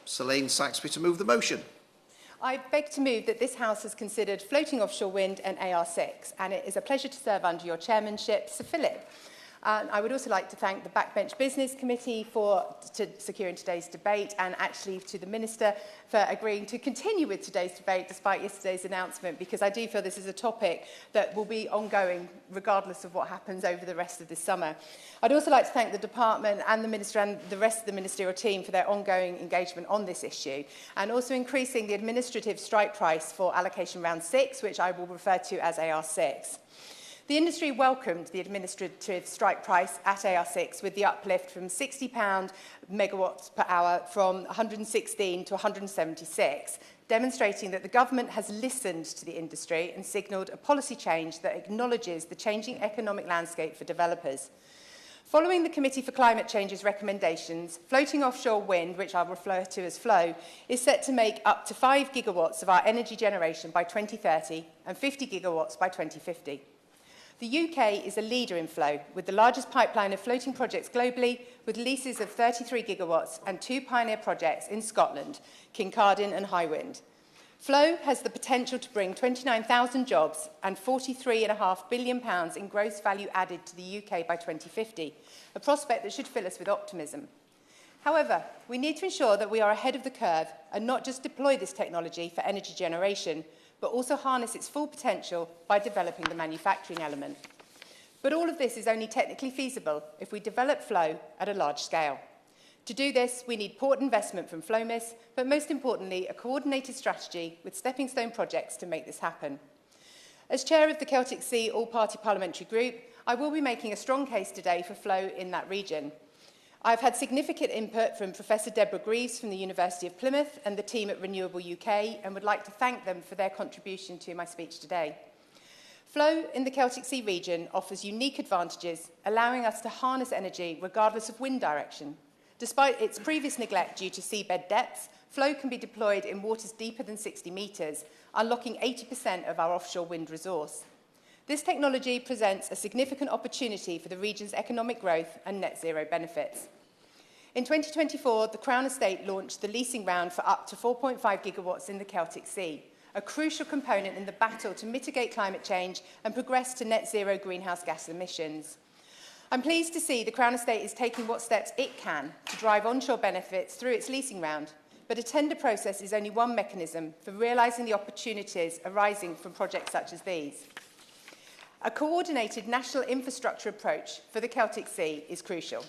Selene Saxby to move the motion. I beg to move that this House has considered floating offshore wind and AR6, and it is a pleasure to serve under your chairmanship, Sir Philip. I would also like to thank the Backbench Business Committee for securing today's debate, and actually to the Minister for agreeing to continue with today's debate despite yesterday's announcement, because I do feel this is a topic that will be ongoing regardless of what happens over the rest of this summer. I'd also like to thank the Department and the Minister and the rest of the ministerial team for their ongoing engagement on this issue, and also increasing the administrative strike price for allocation round 6, which I will refer to as AR6. The industry welcomed the administrative strike price at AR6 with the uplift from £60 megawatts per hour from 116 to 176, demonstrating that the government has listened to the industry and signalled a policy change that acknowledges the changing economic landscape for developers. Following the Committee for Climate Change's recommendations, floating offshore wind, which I'll refer to as FLOW, is set to make up to 5 gigawatts of our energy generation by 2030 and 50 gigawatts by 2050. The UK is a leader in FLOW, with the largest pipeline of floating projects globally, with leases of 33 gigawatts and 2 pioneer projects in Scotland, Kincardine and Highwind. FLOW has the potential to bring 29,000 jobs and £43.5 billion in gross value added to the UK by 2050, a prospect that should fill us with optimism. However, we need to ensure that we are ahead of the curve and not just deploy this technology for energy generation, but also harness its full potential by developing the manufacturing element. But all of this is only technically feasible if we develop FLOW at a large scale. To do this, we need port investment from FlowMIS, but most importantly, a coordinated strategy with stepping stone projects to make this happen. As chair of the Celtic Sea All-Party Parliamentary Group, I will be making a strong case today for FLOW in that region. I've had significant input from Professor Deborah Greaves from the University of Plymouth and the team at Renewable UK, and would like to thank them for their contribution to my speech today. FLOW in the Celtic Sea region offers unique advantages, allowing us to harness energy regardless of wind direction. Despite its previous neglect due to seabed depths, FLOW can be deployed in waters deeper than 60 metres, unlocking 80% of our offshore wind resource. This technology presents a significant opportunity for the region's economic growth and net zero benefits. In 2024, the Crown Estate launched the leasing round for up to 4.5 gigawatts in the Celtic Sea, a crucial component in the battle to mitigate climate change and progress to net zero greenhouse gas emissions. I'm pleased to see the Crown Estate is taking what steps it can to drive onshore benefits through its leasing round, but a tender process is only one mechanism for realising the opportunities arising from projects such as these. A coordinated national infrastructure approach for the Celtic Sea is crucial.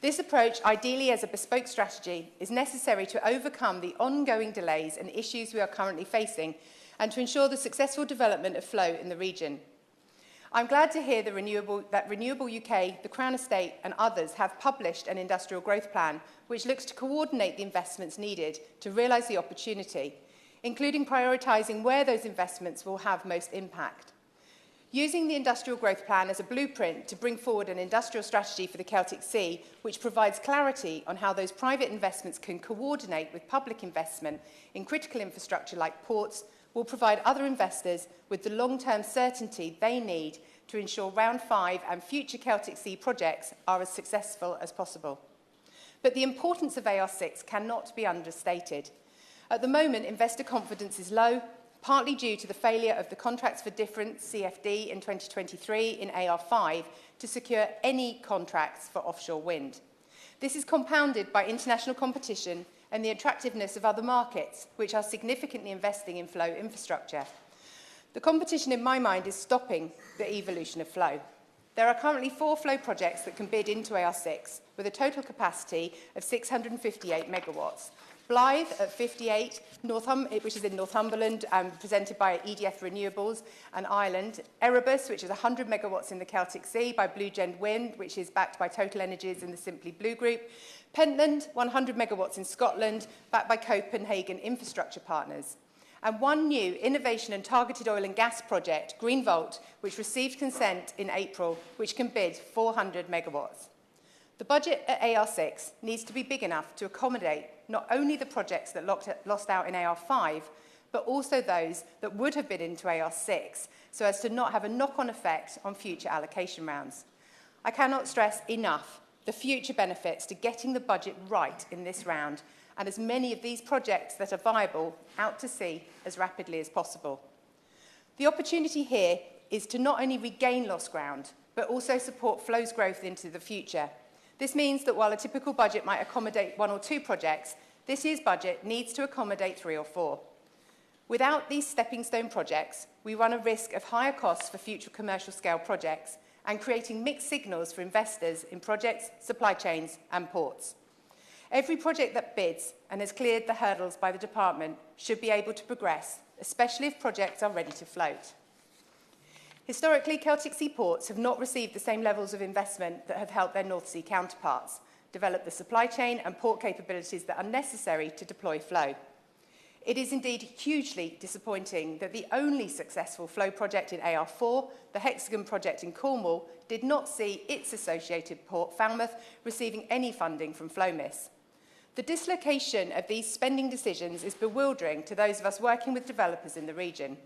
This approach, ideally as a bespoke strategy, is necessary to overcome the ongoing delays and issues we are currently facing and to ensure the successful development of FLOW in the region. I'm glad to hear that Renewable UK, the Crown Estate and others have published an industrial growth plan which looks to coordinate the investments needed to realise the opportunity, including prioritising where those investments will have most impact. Using the industrial growth plan as a blueprint to bring forward an industrial strategy for the Celtic Sea, which provides clarity on how those private investments can coordinate with public investment in critical infrastructure like ports, will provide other investors with the long-term certainty they need to ensure Round 5 and future Celtic Sea projects are as successful as possible. But the importance of AR6 cannot be understated. At the moment, investor confidence is low, partly due to the failure of the Contracts for Difference CFD in 2023 in AR5 to secure any contracts for offshore wind. This is compounded by international competition and the attractiveness of other markets, which are significantly investing in FLOW infrastructure. The competition, in my mind, is stopping the evolution of FLOW. There are currently 4 FLOW projects that can bid into AR6, with a total capacity of 658 megawatts. Blythe at 58, which is in Northumberland, presented by EDF Renewables and Ireland. Erebus, which is 100 megawatts in the Celtic Sea by Blue Gen Wind, which is backed by Total Energies and the Simply Blue Group. Pentland, 100 megawatts in Scotland, backed by Copenhagen Infrastructure Partners. And one new innovation and targeted oil and gas project, Greenvolt, which received consent in April, which can bid 400 megawatts. The budget at AR6 needs to be big enough to accommodate not only the projects that lost out in AR5, but also those that would have bid into AR6, so as to not have a knock-on effect on future allocation rounds. I cannot stress enough the future benefits to getting the budget right in this round and as many of these projects that are viable out to sea as rapidly as possible. The opportunity here is to not only regain lost ground, but also support flows growth into the future. This means that while a typical budget might accommodate 1 or 2 projects, this year's budget needs to accommodate 3 or 4. Without these stepping stone projects, we run a risk of higher costs for future commercial scale projects and creating mixed signals for investors in projects, supply chains and ports. Every project that bids and has cleared the hurdles by the department should be able to progress, especially if projects are ready to float. Historically, Celtic Sea ports have not received the same levels of investment that have helped their North Sea counterparts develop the supply chain and port capabilities that are necessary to deploy flow. It is indeed hugely disappointing that the only successful flow project in AR4, the Hexagon project in Cornwall, did not see its associated port, Falmouth, receiving any funding from FlowMIS. The dislocation of these spending decisions is bewildering to those of us working with developers in the region.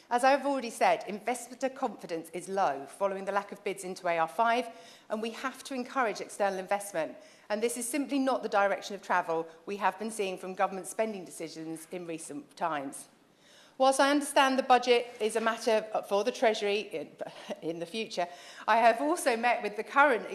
As I have already said, investor confidence is low following the lack of bids into AR5, and we have to encourage external investment. And this is simply not the direction of travel we have been seeing from government spending decisions in recent times. Whilst I understand the budget is a matter for the Treasury in the future, I have also met with the current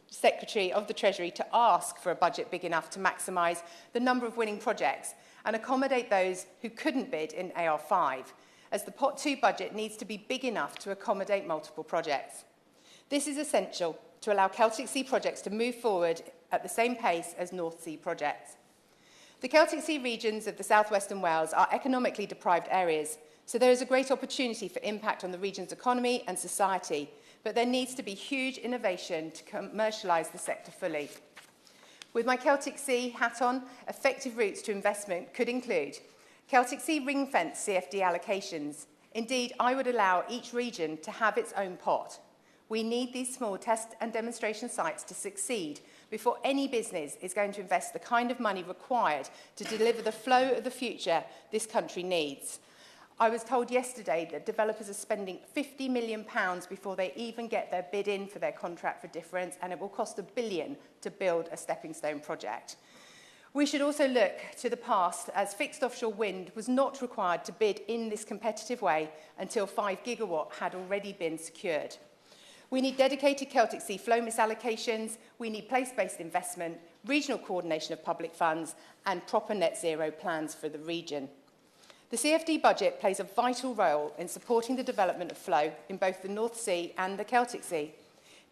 Secretary of the Treasury to ask for a budget big enough to maximise the number of winning projects and accommodate those who couldn't bid in AR5, as the Pot 2 budget needs to be big enough to accommodate multiple projects. This is essential to allow Celtic Sea projects to move forward at the same pace as North Sea projects. The Celtic Sea regions of the South West and Wales are economically deprived areas, so there is a great opportunity for impact on the region's economy and society, but there needs to be huge innovation to commercialise the sector fully. With my Celtic Sea hat on, effective routes to investment could include Celtic Sea ring-fence CFD allocations. Indeed, I would allow each region to have its own pot. We need these small test and demonstration sites to succeed before any business is going to invest the kind of money required to deliver the flow of the future this country needs. I was told yesterday that developers are spending £50 million before they even get their bid in for their contract for difference, and it will cost £1 billion to build a stepping stone project. We should also look to the past, as fixed offshore wind was not required to bid in this competitive way until 5 gigawatt had already been secured. We need dedicated Celtic Sea flow misallocations, we need place-based investment, regional coordination of public funds, and proper net zero plans for the region. The CFD budget plays a vital role in supporting the development of flow in both the North Sea and the Celtic Sea,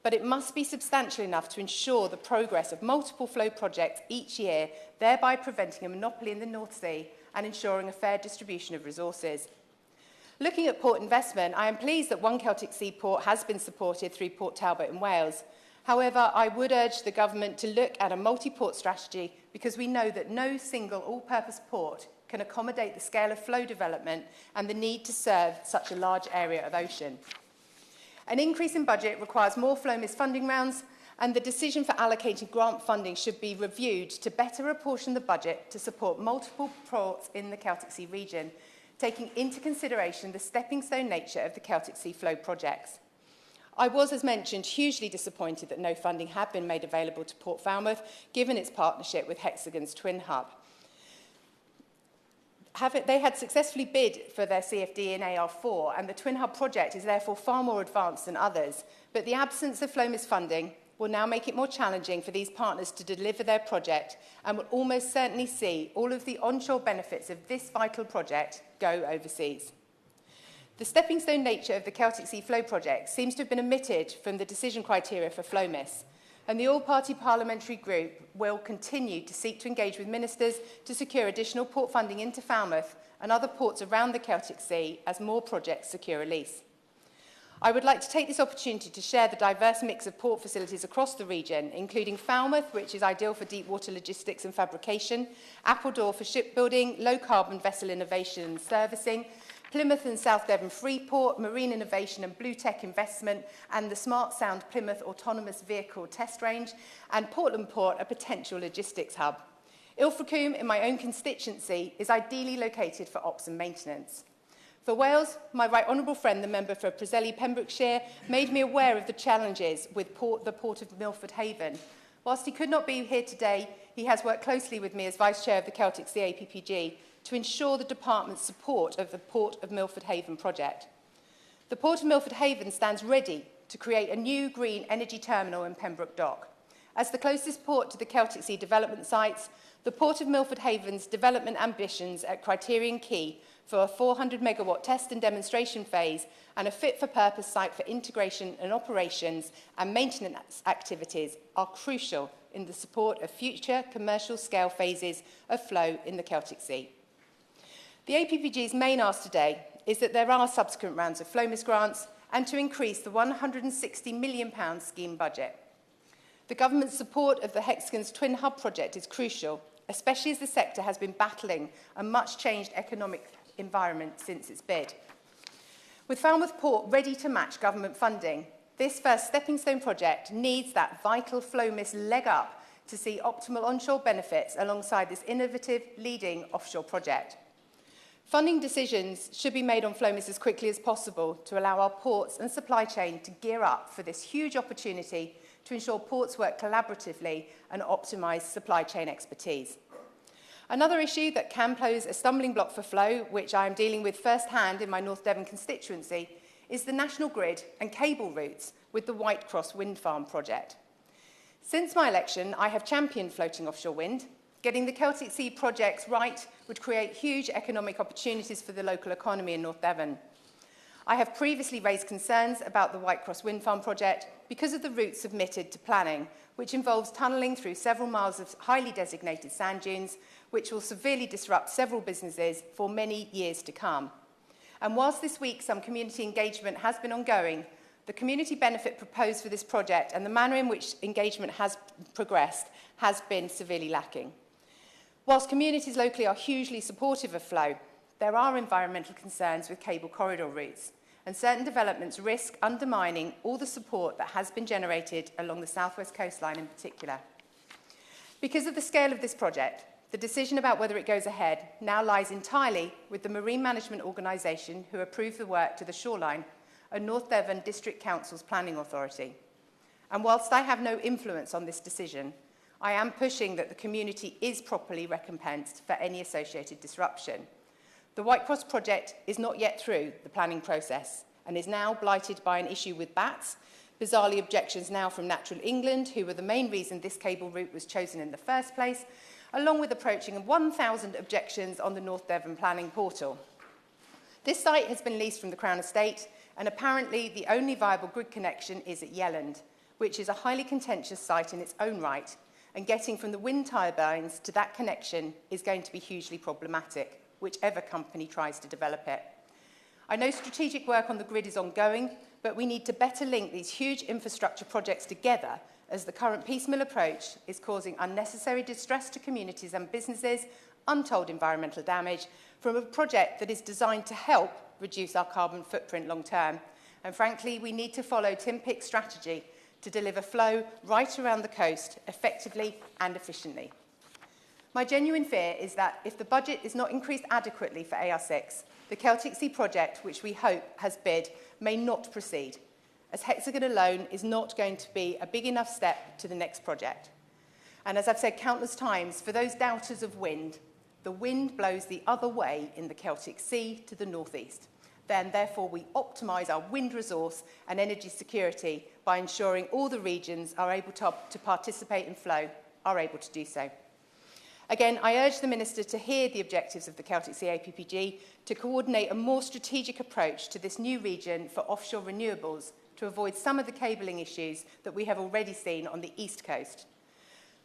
but it must be substantial enough to ensure the progress of multiple flow projects each year, thereby preventing a monopoly in the North Sea and ensuring a fair distribution of resources. Looking at port investment, I am pleased that one Celtic Sea port has been supported through Port Talbot in Wales. However, I would urge the government to look at a multi-port strategy because we know that no single all-purpose port can accommodate the scale of flow development and the need to serve such a large area of ocean. An increase in budget requires more FlowMIS funding rounds, and the decision for allocating grant funding should be reviewed to better apportion the budget to support multiple ports in the Celtic Sea region, taking into consideration the stepping stone nature of the Celtic Sea flow projects. I was, as mentioned, hugely disappointed that no funding had been made available to Port Falmouth, given its partnership with Hexagon's Twin Hub. They had successfully bid for their CFD in AR4, and the Twin Hub project is therefore far more advanced than others. But the absence of FlowMIS funding will now make it more challenging for these partners to deliver their project and will almost certainly see all of the onshore benefits of this vital project go overseas. The stepping stone nature of the Celtic Sea flow project seems to have been omitted from the decision criteria for FlowMIS, and the all-party parliamentary group will continue to seek to engage with ministers to secure additional port funding into Falmouth and other ports around the Celtic Sea as more projects secure release. I would like to take this opportunity to share the diverse mix of port facilities across the region, including Falmouth, which is ideal for deep water logistics and fabrication, Appledore for shipbuilding, low-carbon vessel innovation and servicing, Plymouth and South Devon Freeport, marine innovation and blue tech investment, and the Smart Sound Plymouth autonomous vehicle test range, and Portland Port, a potential logistics hub. Ilfracombe, in my own constituency, is ideally located for ops and maintenance. For Wales, my right honourable friend, the member for Preseli Pembrokeshire, made me aware of the challenges with the Port of Milford Haven. Whilst he could not be here today, he has worked closely with me as Vice Chair of the Celtic Sea APPG to ensure the Department's support of the Port of Milford Haven project. The Port of Milford Haven stands ready to create a new green energy terminal in Pembroke Dock. As the closest port to the Celtic Sea development sites, the Port of Milford Haven's development ambitions at Criterion Quay for a 400-megawatt test and demonstration phase and a fit-for-purpose site for integration and operations and maintenance activities are crucial in the support of future commercial-scale phases of flow in the Celtic Sea. The APPG's main ask today is that there are subsequent rounds of FLOMIS grants and to increase the £160 million scheme budget. The government's support of the Hexagon's Twin Hub project is crucial, especially as the sector has been battling a much-changed economic environment since its bid. With Falmouth Port ready to match government funding, this first stepping stone project needs that vital FLOMIS leg up to see optimal onshore benefits alongside this innovative, leading offshore project. Funding decisions should be made on FLOMIS as quickly as possible to allow our ports and supply chain to gear up for this huge opportunity to ensure ports work collaboratively and optimise supply chain expertise. Another issue that can pose a stumbling block for flow, which I am dealing with firsthand in my North Devon constituency, is the national grid and cable routes with the Whitecross wind farm project. Since my election, I have championed floating offshore wind. Getting the Celtic Sea projects right would create huge economic opportunities for the local economy in North Devon. I have previously raised concerns about the Whitecross wind farm project because of the route submitted to planning, which involves tunnelling through several miles of highly designated sand dunes, which will severely disrupt several businesses for many years to come. And whilst this week some community engagement has been ongoing, the community benefit proposed for this project and the manner in which engagement has progressed has been severely lacking. Whilst communities locally are hugely supportive of flow, there are environmental concerns with cable corridor routes, and certain developments risk undermining all the support that has been generated along the southwest coastline in particular. Because of the scale of this project, the decision about whether it goes ahead now lies entirely with the Marine Management Organisation who approved the work to the shoreline, a North Devon District Council's planning authority. And whilst I have no influence on this decision, I am pushing that the community is properly recompensed for any associated disruption. The Whitecross project is not yet through the planning process and is now blighted by an issue with bats, bizarrely objections now from Natural England, who were the main reason this cable route was chosen in the first place, along with approaching 1,000 objections on the North Devon planning portal. This site has been leased from the Crown Estate, and apparently the only viable grid connection is at Yelland, which is a highly contentious site in its own right, and getting from the wind turbines to that connection is going to be hugely problematic, whichever company tries to develop it. I know strategic work on the grid is ongoing, but we need to better link these huge infrastructure projects together, as the current piecemeal approach is causing unnecessary distress to communities and businesses, untold environmental damage from a project that is designed to help reduce our carbon footprint long term. And frankly, we need to follow Tim Pick's strategy to deliver flow right around the coast effectively and efficiently. My genuine fear is that if the budget is not increased adequately for AR6, the Celtic Sea project, which we hope has bid, may not proceed, as Hexagon alone is not going to be a big enough step to the next project. And as I've said countless times, for those doubters of wind, the wind blows the other way in the Celtic Sea to the northeast. Then, therefore, we optimise our wind resource and energy security by ensuring all the regions are able to participate in flow, are able to do so. Again, I urge the Minister to hear the objectives of the Celtic Sea APPG to coordinate a more strategic approach to this new region for offshore renewables to avoid some of the cabling issues that we have already seen on the east coast.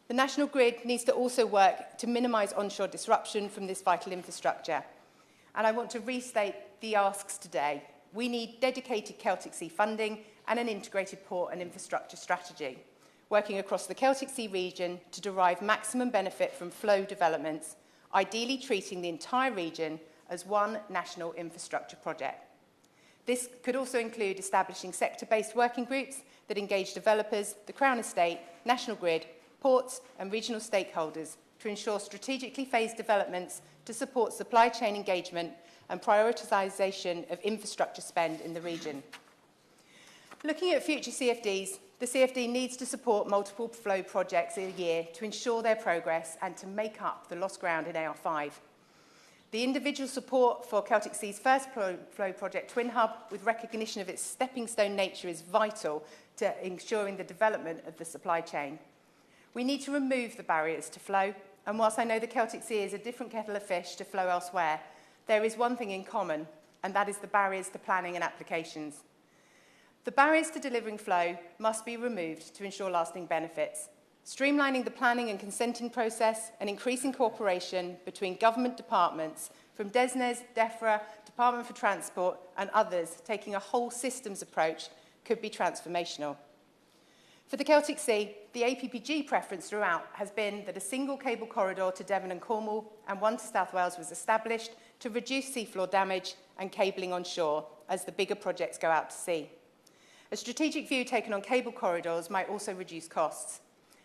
The national grid needs to also work to minimise onshore disruption from this vital infrastructure. And I want to restate the asks today. We need dedicated Celtic Sea funding and an integrated port and infrastructure strategy, working across the Celtic Sea region to derive maximum benefit from flow developments, ideally treating the entire region as one national infrastructure project. This could also include establishing sector-based working groups that engage developers, the Crown Estate, National Grid, ports and regional stakeholders to ensure strategically phased developments to support supply chain engagement and prioritisation of infrastructure spend in the region. Looking at future CFDs, The CFD needs to support multiple flow projects a year to ensure their progress and to make up the lost ground in AR5. The individual support for Celtic Sea's first flow project, Twin Hub, with recognition of its stepping stone nature, is vital to ensuring the development of the supply chain. We need to remove the barriers to flow, and whilst I know the Celtic Sea is a different kettle of fish to flow elsewhere, there is one thing in common, and that is the barriers to planning and applications. The barriers to delivering flow must be removed to ensure lasting benefits. Streamlining the planning and consenting process and increasing cooperation between government departments from DESNES, DEFRA, Department for Transport and others taking a whole systems approach could be transformational. For the Celtic Sea, the APPG preference throughout has been that a single cable corridor to Devon and Cornwall and one to South Wales was established to reduce seafloor damage and cabling on shore as the bigger projects go out to sea. A strategic view taken on cable corridors might also reduce costs.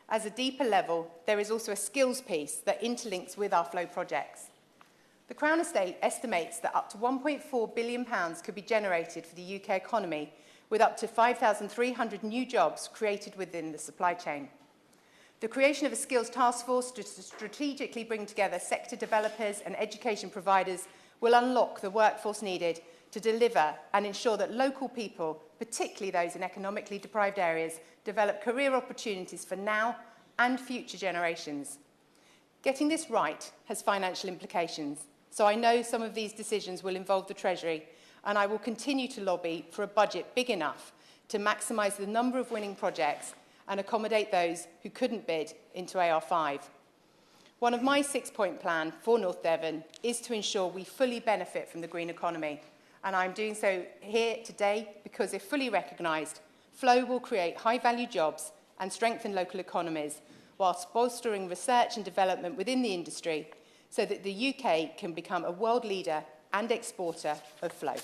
As a deeper level, there is also a skills piece that interlinks with our flow projects. The Crown Estate estimates that up to £1.4 billion could be generated for the UK economy, with up to 5,300 new jobs created within the supply chain. The creation of a skills task force to strategically bring together sector developers and education providers will unlock the workforce needed to deliver and ensure that local people, particularly those in economically deprived areas, develop career opportunities for now and future generations. Getting this right has financial implications, so I know some of these decisions will involve the Treasury, and I will continue to lobby for a budget big enough to maximise the number of winning projects and accommodate those who couldn't bid into AR5. One of my six-point plan for North Devon is to ensure we fully benefit from the green economy, and I'm doing so here today because if fully recognised, flow will create high-value jobs and strengthen local economies, whilst bolstering research and development within the industry so that the UK can become a world leader and exporter of flow.